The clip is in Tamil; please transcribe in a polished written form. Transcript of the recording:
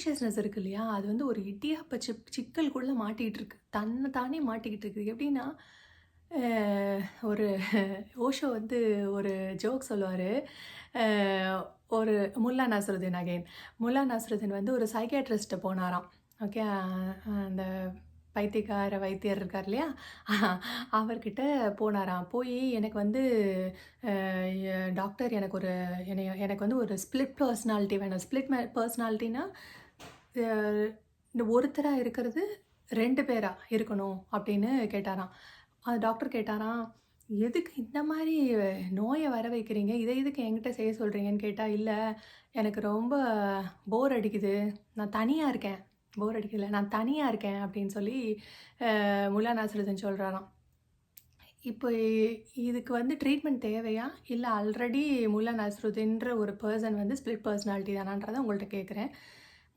கான்ஷியஸ்னஸ் இருக்கு இல்லையா? அது வந்து ஒரு இடியாப்ப சிக்கலுக்குள்ள மாட்டிக்கிட்டு இருக்கு. தன்ன தானே மாட்டிக்கிட்டு இருக்கு. எப்படின்னா, அ ஒரு ஓஷோ வந்து ஒரு ஜோக் சொல்லுவாரு. அ ஒரு முல்லா நஸ்ருதீன் அகைன். முல்லா நஸ்ருதீன் வந்து ஒரு சைக்கியாட்ரிஸ்ட்ட போனாராம். ஓகே. அந்த பைத்தியக்கார வைத்தியர் இருக்கார் இல்லையா? அவர்கிட்ட போனாராம். போயி எனக்கு வந்து டாக்டர் எனக்கு வந்து ஒரு ஸ்ப்ளிட் பர்சனாலிட்டி வேணும். பர்சனாலிட்டினா அ இந்த ஒருத்தரா இருக்கிறது 2 பேரா இருக்கணும் அப்படின்னு கேட்டாராம். டாக்டர் கேட்டாராம், "எதுக்கு இந்த மாரி நோய வர வைக்கிறீங்க? இத எதுக்கு என்கிட்ட செய்ய சொல்றீங்கன்னு?" கேட்டா, "இல்ல எனக்கு ரொம்ப போர் அடிக்குது. நான் தனியா இருக்கேன். போர் அடிக்கல. நான் தனியா இருக்கேன்." அப்படின்னு சொல்லி முல்லா நாசருதீன் சொல்றாராம். இப்போ இதுக்கு வந்து ட்ரீட்மெண்ட் தேவையா? இல்ல ஆல்ரெடி முல்லா நஸ்ருதீன்ற ஒரு பெர்சன் வந்து ஸ்ப்ளிட் பர்சனாலிட்டி தானான்றத உங்கள்ட்ட கேட்குறேன்.